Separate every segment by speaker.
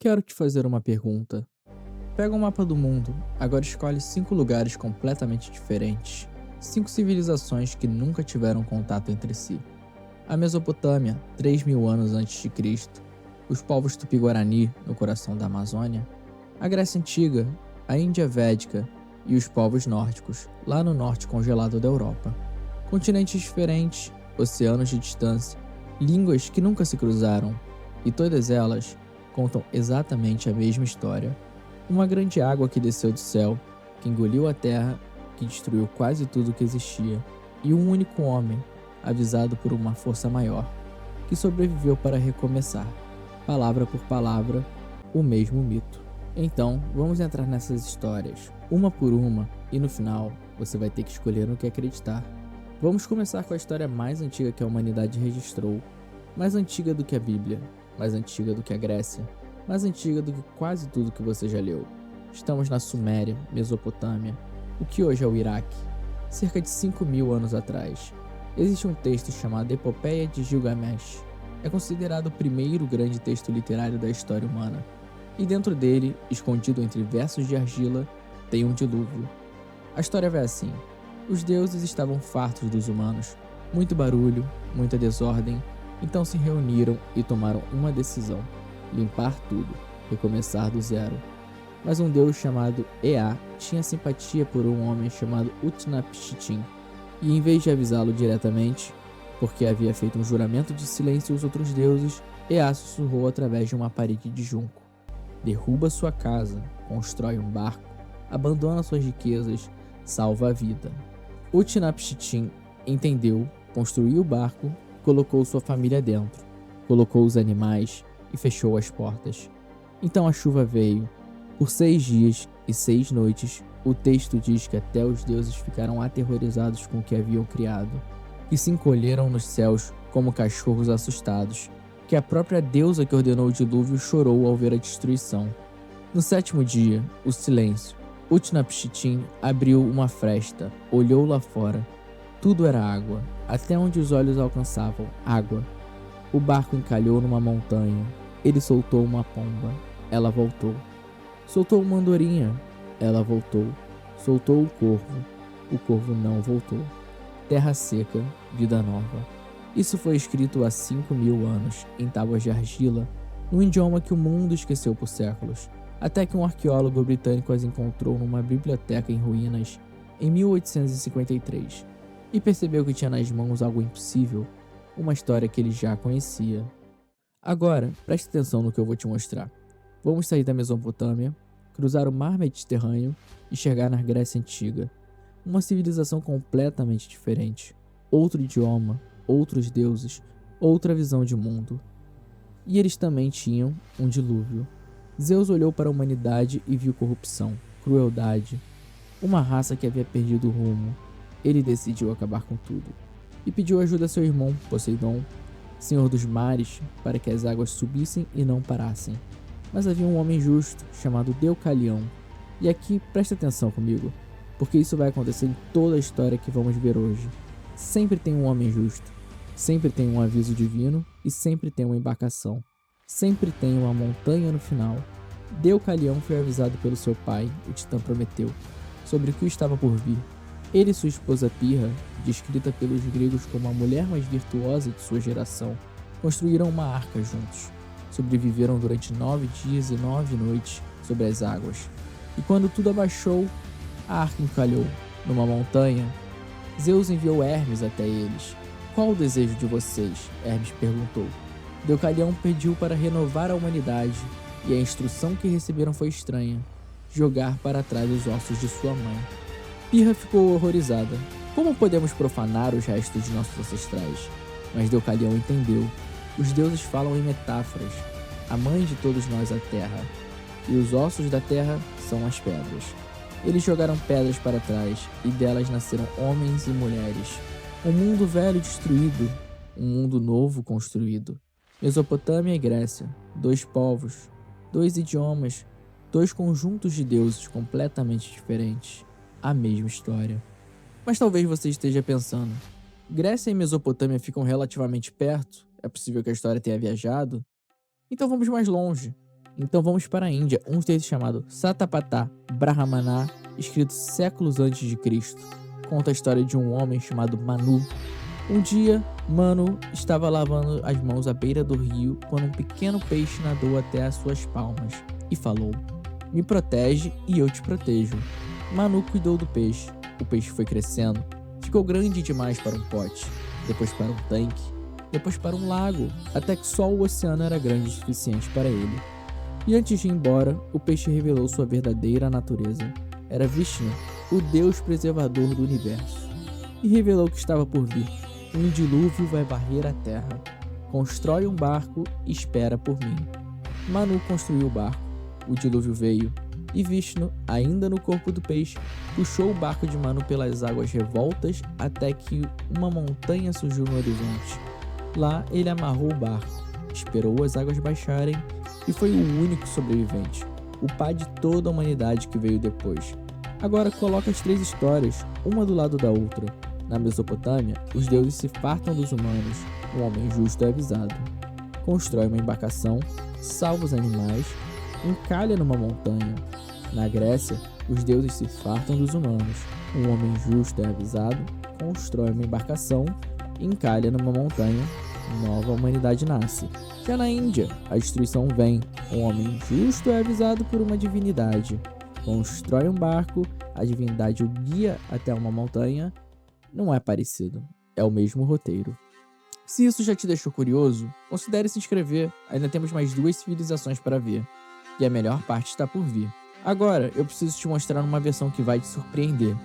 Speaker 1: Quero te fazer uma pergunta. Pega um mapa do mundo, agora escolhe 5 lugares completamente diferentes. 5 civilizações que nunca tiveram contato entre si. A Mesopotâmia, 3.000 anos antes de Cristo. Os povos Tupi-Guarani, no coração da Amazônia. A Grécia Antiga, a Índia Védica e os povos nórdicos, lá no norte congelado da Europa. Continentes diferentes, oceanos de distância, línguas que nunca se cruzaram, e todas elas contam exatamente a mesma história. Uma grande água que desceu do céu, que engoliu a terra, que destruiu quase tudo que existia, e um único homem, avisado por uma força maior, que sobreviveu para recomeçar, palavra por palavra, o mesmo mito. Então, vamos entrar nessas histórias, uma por uma, e no final, você vai ter que escolher no que acreditar. Vamos começar com a história mais antiga que a humanidade registrou, mais antiga do que a Bíblia, mais antiga do que a Grécia, mais antiga do que quase tudo que você já leu. Estamos na Suméria, Mesopotâmia, o que hoje é o Iraque, cerca de 5.000 anos atrás. Existe um texto chamado Epopeia de Gilgamesh. É considerado o primeiro grande texto literário da história humana. E dentro dele, escondido entre versos de argila, tem um dilúvio. A história vai assim. Os deuses estavam fartos dos humanos. Muito barulho, muita desordem. Então se reuniram e tomaram uma decisão: limpar tudo, recomeçar do zero. Mas um deus chamado Ea tinha simpatia por um homem chamado Utnapishtim, e em vez de avisá-lo diretamente, porque havia feito um juramento de silêncio aos outros deuses, Ea sussurrou através de uma parede de junco: derruba sua casa, constrói um barco, abandona suas riquezas, salva a vida. Utnapishtim entendeu, construiu o barco, colocou sua família dentro, colocou os animais e fechou as portas. Então a chuva veio. Por 6 dias e 6 noites, o texto diz que até os deuses ficaram aterrorizados com o que haviam criado, que se encolheram nos céus como cachorros assustados, que a própria deusa que ordenou o dilúvio chorou ao ver a destruição. No 7º dia, o silêncio. Utnapishtim abriu uma fresta, olhou lá fora. Tudo era água, até onde os olhos alcançavam, água. O barco encalhou numa montanha. Ele soltou uma pomba. Ela voltou. Soltou uma andorinha. Ela voltou. Soltou o corvo. O corvo não voltou. Terra seca, vida nova. Isso foi escrito há 5.000 anos, em tábuas de argila, num idioma que o mundo esqueceu por séculos, até que um arqueólogo britânico as encontrou numa biblioteca em ruínas em 1853 e percebeu que tinha nas mãos algo impossível, uma história que ele já conhecia. Agora, preste atenção no que eu vou te mostrar. Vamos sair da Mesopotâmia, cruzar o mar Mediterrâneo e chegar na Grécia Antiga. Uma civilização completamente diferente. Outro idioma, outros deuses, outra visão de mundo. E eles também tinham um dilúvio. Zeus olhou para a humanidade e viu corrupção, crueldade. Uma raça que havia perdido o rumo. Ele decidiu acabar com tudo. E pediu ajuda a seu irmão, Poseidon, senhor dos mares, para que as águas subissem e não parassem. Mas havia um homem justo, chamado Deucalião. E aqui, preste atenção comigo, porque isso vai acontecer em toda a história que vamos ver hoje. Sempre tem um homem justo. Sempre tem um aviso divino e sempre tem uma embarcação. Sempre tem uma montanha no final. Deucalião foi avisado pelo seu pai, o titã Prometeu, sobre o que estava por vir. Ele e sua esposa Pirra, descrita pelos gregos como a mulher mais virtuosa de sua geração, construíram uma arca juntos. Sobreviveram durante 9 dias e 9 noites sobre as águas. E quando tudo abaixou, a arca encalhou numa montanha. Zeus enviou Hermes até eles. Qual o desejo de vocês? Hermes perguntou. Deucalião pediu para renovar a humanidade, e a instrução que receberam foi estranha: jogar para trás os ossos de sua mãe. Pirra ficou horrorizada. Como podemos profanar os restos de nossos ancestrais? Mas Deucalião entendeu. Os deuses falam em metáforas. A mãe de todos nós é a terra, e os ossos da terra são as pedras. Eles jogaram pedras para trás, e delas nasceram homens e mulheres. Um mundo velho destruído, um mundo novo construído. Mesopotâmia e Grécia, 2 povos, 2 idiomas, 2 conjuntos de deuses completamente diferentes. A mesma história. Mas talvez você esteja pensando: Grécia e Mesopotâmia ficam relativamente perto? É possível que a história tenha viajado? Então vamos mais longe. Então vamos para a Índia, um texto chamado Satapatha Brahmana, escrito séculos antes de Cristo. Conta a história de um homem chamado Manu. Um dia, Manu estava lavando as mãos à beira do rio quando um pequeno peixe nadou até as suas palmas e falou: "Me protege e eu te protejo." Manu cuidou do peixe. O peixe foi crescendo, ficou grande demais para um pote, depois para um tanque, depois para um lago, até que só o oceano era grande o suficiente para ele. E antes de ir embora, o peixe revelou sua verdadeira natureza. Era Vishnu, o Deus preservador do universo. E revelou que estava por vir. Um dilúvio vai varrer a terra. Constrói um barco e espera por mim. Manu construiu o barco. O dilúvio veio. E Vishnu, ainda no corpo do peixe, puxou o barco de Manu pelas águas revoltas até que uma montanha surgiu no horizonte. Lá ele amarrou o barco, esperou as águas baixarem e foi o único sobrevivente, o pai de toda a humanidade que veio depois. Agora coloca as três histórias, uma do lado da outra. Na Mesopotâmia, os deuses se fartam dos humanos, um homem justo é avisado. Constrói uma embarcação, salva os animais, encalha numa montanha. Na Grécia, os deuses se fartam dos humanos, um homem justo é avisado, constrói uma embarcação, encalha numa montanha, nova humanidade nasce. Já na Índia, a destruição vem, um homem justo é avisado por uma divindade, constrói um barco, a divindade o guia até uma montanha. Não é parecido, é o mesmo roteiro. Se isso já te deixou curioso, considere se inscrever, ainda temos mais 2 civilizações para ver, e a melhor parte está por vir. Agora, eu preciso te mostrar uma versão que vai te surpreender,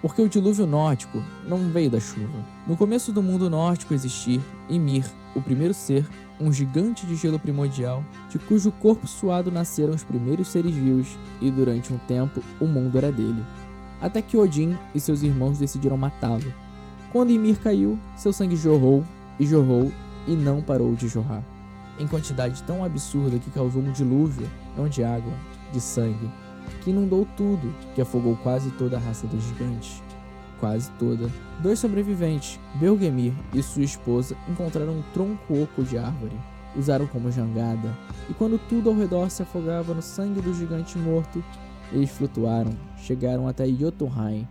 Speaker 1: porque o dilúvio nórdico não veio da chuva. No começo do mundo nórdico existir Ymir, o primeiro ser, um gigante de gelo primordial, de cujo corpo suado nasceram os primeiros seres vivos, e durante um tempo o mundo era dele. Até que Odin e seus irmãos decidiram matá-lo. Quando Ymir caiu, seu sangue jorrou e não parou de jorrar, em quantidade tão absurda que causou um dilúvio, não de água, de sangue, que inundou tudo, que afogou quase toda a raça dos gigantes. Quase toda. 2 sobreviventes, Belgemir e sua esposa, encontraram um tronco oco de árvore. Usaram como jangada, e quando tudo ao redor se afogava no sangue do gigante morto, eles flutuaram, chegaram até Jotunheim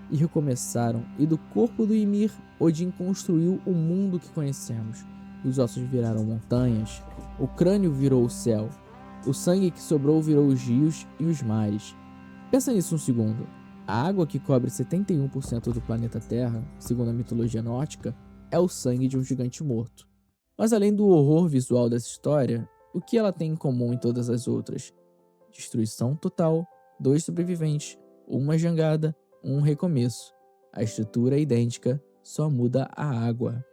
Speaker 1: e recomeçaram, e do corpo do Ymir, Odin construiu o mundo que conhecemos. Os ossos viraram montanhas, o crânio virou o céu, o sangue que sobrou virou os rios e os mares. Pensa nisso um segundo. A água que cobre 71% do planeta Terra, segundo a mitologia nórdica, é o sangue de um gigante morto. Mas além do horror visual dessa história, o que ela tem em comum em todas as outras? Destruição total, 2 sobreviventes, uma jangada, um recomeço. A estrutura é idêntica, só muda a água.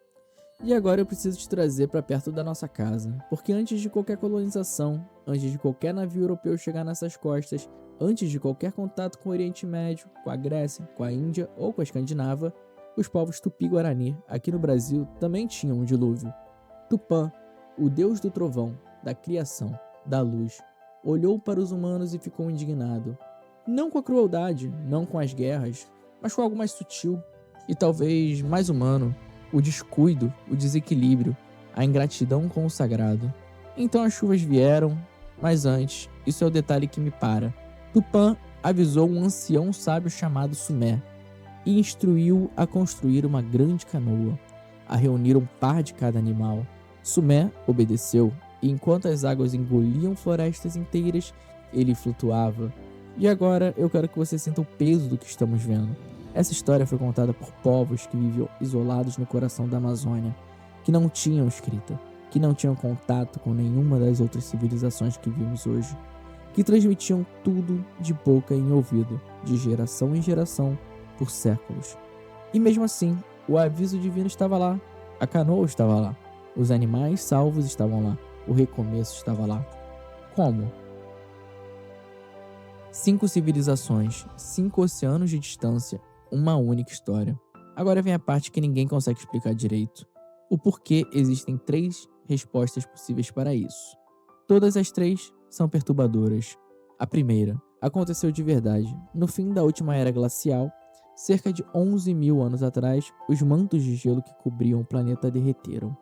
Speaker 1: E agora eu preciso te trazer para perto da nossa casa, porque antes de qualquer colonização, antes de qualquer navio europeu chegar nessas costas, antes de qualquer contato com o Oriente Médio, com a Grécia, com a Índia ou com a Escandinava, os povos Tupi-Guarani, aqui no Brasil, também tinham um dilúvio. Tupã, o deus do trovão, da criação, da luz, olhou para os humanos e ficou indignado. Não com a crueldade, não com as guerras, mas com algo mais sutil e talvez mais humano. O descuido, o desequilíbrio, a ingratidão com o sagrado. Então as chuvas vieram, mas antes, isso é o detalhe que me para. Tupã avisou um ancião sábio chamado Sumé e instruiu a construir uma grande canoa, a reunir um par de cada animal. Sumé obedeceu, e enquanto as águas engoliam florestas inteiras, ele flutuava. E agora eu quero que você sinta o peso do que estamos vendo. Essa história foi contada por povos que viviam isolados no coração da Amazônia, que não tinham escrita, que não tinham contato com nenhuma das outras civilizações que vimos hoje, que transmitiam tudo de boca em ouvido, de geração em geração, por séculos. E mesmo assim, o aviso divino estava lá, a canoa estava lá, os animais salvos estavam lá, o recomeço estava lá. Como? 5 civilizações, 5 oceanos de distância, uma única história. Agora vem a parte que ninguém consegue explicar direito. O porquê existem 3 respostas possíveis para isso. Todas as 3 são perturbadoras. A primeira aconteceu de verdade. No fim da última era glacial, cerca de 11.000 anos atrás, os mantos de gelo que cobriam o planeta derreteram.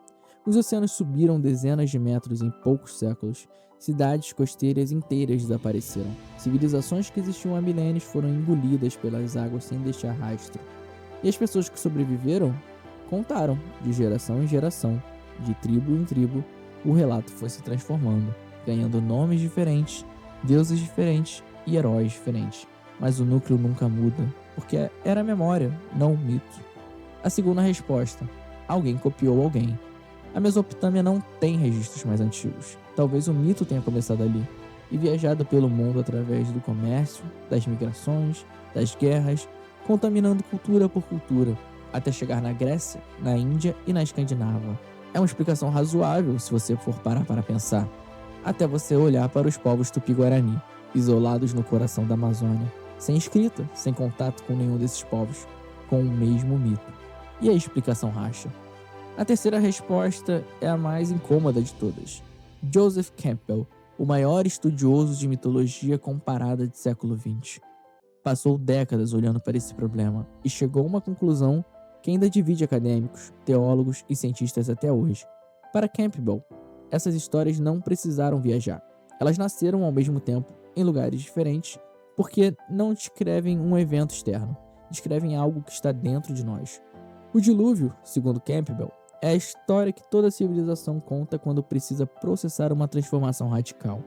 Speaker 1: Os oceanos subiram dezenas de metros em poucos séculos. Cidades costeiras inteiras desapareceram. Civilizações que existiam há milênios foram engolidas pelas águas sem deixar rastro. E as pessoas que sobreviveram contaram, de geração em geração, de tribo em tribo, o relato foi se transformando, ganhando nomes diferentes, deuses diferentes e heróis diferentes. Mas o núcleo nunca muda, porque era a memória, não o mito. A segunda resposta: alguém copiou alguém. A Mesopotâmia não tem registros mais antigos. Talvez o mito tenha começado ali e viajado pelo mundo através do comércio, das migrações, das guerras, contaminando cultura por cultura, até chegar na Grécia, na Índia e na Escandinava. É uma explicação razoável se você for parar para pensar, até você olhar para os povos tupi-guarani, isolados no coração da Amazônia, sem escrita, sem contato com nenhum desses povos, com o mesmo mito. E a explicação racha. A terceira resposta é a mais incômoda de todas. Joseph Campbell, o maior estudioso de mitologia comparada do século XX, passou décadas olhando para esse problema e chegou a uma conclusão que ainda divide acadêmicos, teólogos e cientistas até hoje. Para Campbell, essas histórias não precisaram viajar. Elas nasceram ao mesmo tempo, em lugares diferentes, porque não descrevem um evento externo, descrevem algo que está dentro de nós. O dilúvio, segundo Campbell, é a história que toda civilização conta quando precisa processar uma transformação radical.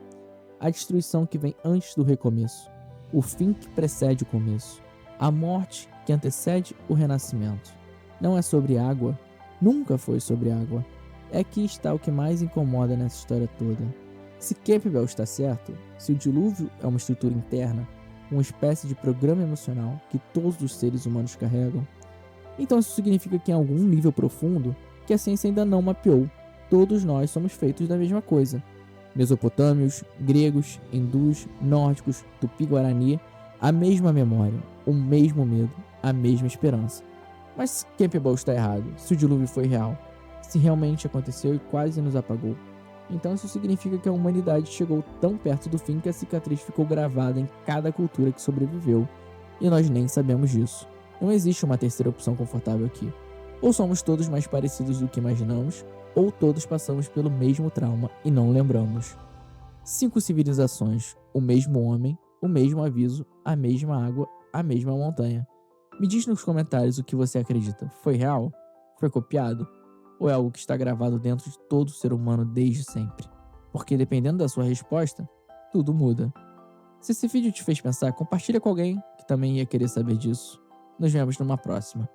Speaker 1: A destruição que vem antes do recomeço, o fim que precede o começo, a morte que antecede o renascimento. Não é sobre água, nunca foi sobre água. É aqui está o que mais incomoda nessa história toda. Se Campbell está certo, se o dilúvio é uma estrutura interna, uma espécie de programa emocional que todos os seres humanos carregam, então isso significa que em algum nível profundo, que a ciência ainda não mapeou, todos nós somos feitos da mesma coisa. Mesopotâmios, gregos, hindus, nórdicos, tupi-guarani, a mesma memória, o mesmo medo, a mesma esperança. Mas Campbell está errado, se o dilúvio foi real, se realmente aconteceu e quase nos apagou. Então isso significa que a humanidade chegou tão perto do fim que a cicatriz ficou gravada em cada cultura que sobreviveu, e nós nem sabemos disso. Não existe uma terceira opção confortável aqui. Ou somos todos mais parecidos do que imaginamos, ou todos passamos pelo mesmo trauma e não lembramos. 5 civilizações, o mesmo homem, o mesmo aviso, a mesma água, a mesma montanha. Me diz nos comentários o que você acredita. Foi real? Foi copiado? Ou é algo que está gravado dentro de todo ser humano desde sempre? Porque dependendo da sua resposta, tudo muda. Se esse vídeo te fez pensar, compartilha com alguém que também ia querer saber disso. Nos vemos numa próxima.